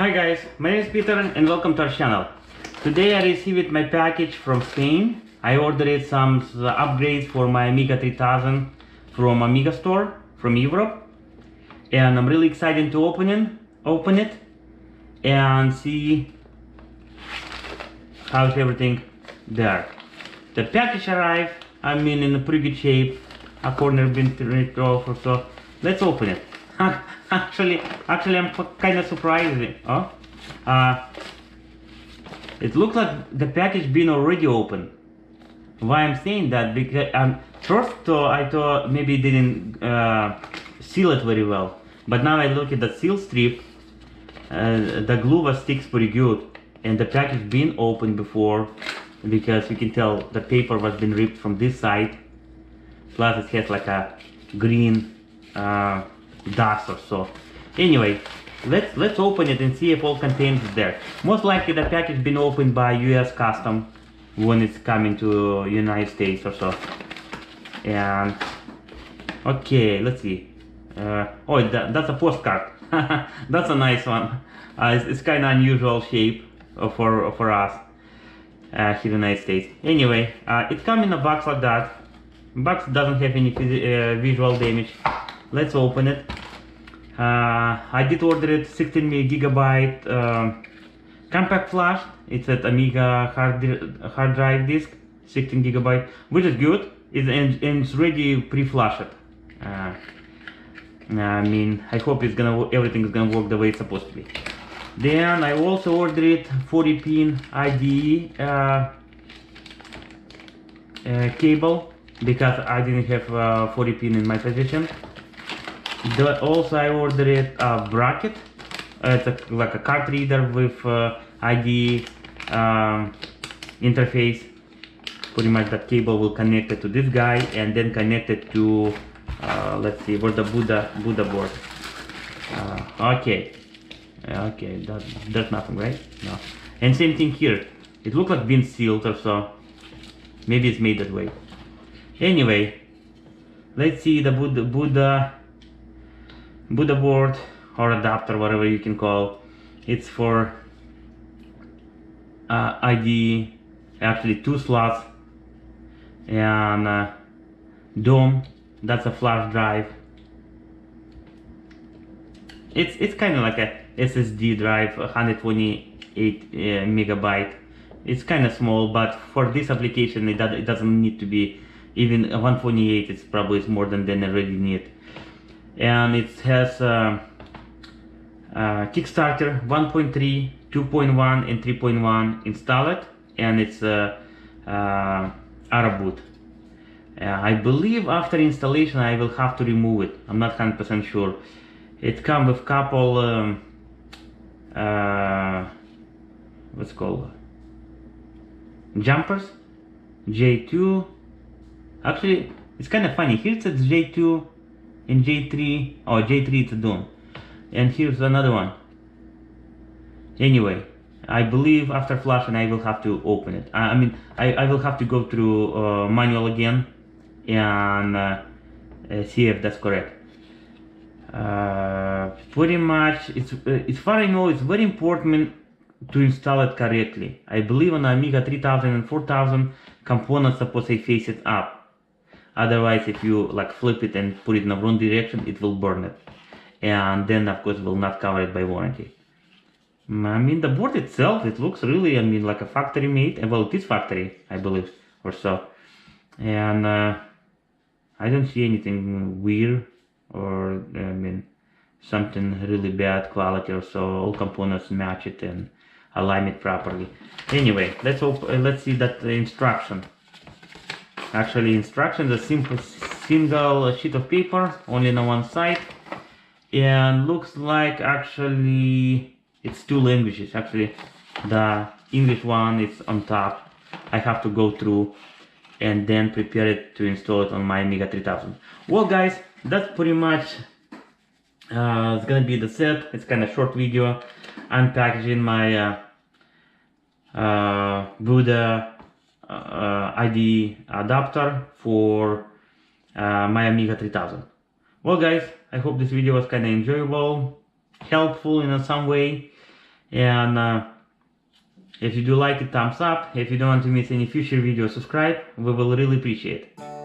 Hi guys, my name is Peter and welcome to our channel. Today I received my package from Spain. I ordered some upgrades for my Amiga 3000 from Amiga store from Europe, and I'm really excited to open it and see how's everything there. The package arrived, in a pretty good shape. A corner been turned off or so. Let's open it. Actually, I'm kind of surprised. It looks like the package been already opened. Why I'm saying that? Because first I thought maybe it didn't seal it very well, but now I look at the seal strip. The glue was sticks pretty good, and the package been opened before, because you can tell the paper was been ripped from this side. Plus it has like a green dust or so. Anyway, let's open it and see if all contents is there. Most likely the package been opened by US Custom when it's coming to United States or so. And okay, let's see. That's a postcard. That's a nice one. It's kind of unusual shape for us here in the United States. Anyway, it comes in a box like that. Box doesn't have any visual damage. Let's open it. I did order it 16 gigabyte compact flash. It's at Amiga hard drive disk, 16 gigabyte, which is good. And it's ready pre-flashed. I hope everything is gonna work the way it's supposed to be. Then I also ordered 40-pin IDE cable, because I didn't have 40 pin in my possession. Also I ordered a bracket. It's like a card reader with IDE interface. Pretty much that cable will connect it to this guy and then connect it to let's see, where's the Buddha board. Okay, there's nothing, right? No. And same thing here. It looks like been sealed or so. Maybe it's made that way. Anyway, let's see the Buddha board or adapter, whatever you can call. It's for IDE, actually 2 slots, and DOM. That's a flash drive. It's kind of like a SSD drive, 128 megabyte. It's kind of small, but for this application it doesn't need to be. Even 128 is probably more than I really need. And it has Kickstarter 1.3, 2.1 and 3.1 installed, and it's Arab boot. I believe after installation I will have to remove it. I'm not 100% sure. It comes with couple what's called jumpers, J2. Actually, it's kind of funny. Here it says J2 and J3. Oh, J3 it's a DOM. And here's another one. Anyway, I believe after flashing I will have to open it. I will have to go through manual again and see if that's correct. Pretty much, as far as I know, it's very important to install it correctly. I believe on Amiga 3000 and 4000 components supposed to face it up. Otherwise, if you like flip it and put it in the wrong direction, it will burn it, and then of course will not cover it by warranty. The board itself, it looks really, like a factory made. Well, it is factory, I believe, or so. And I don't see anything weird or something really bad quality or so. All components match it and align it properly. Anyway, let's see that instruction. Actually, instructions are simple, single sheet of paper, only on one side, and looks like actually it's 2 languages. Actually, the English one is on top. I have to go through and then prepare it to install it on my Amiga 3000. Well, guys, that's pretty much it's gonna be the set. It's kind of short video unpackaging my Buddha IDE adapter for my Amiga 3000. Well guys, I hope this video was kind of enjoyable, helpful in some way, And if you do like it, thumbs up. If you don't want to miss any future videos, subscribe. We will really appreciate it.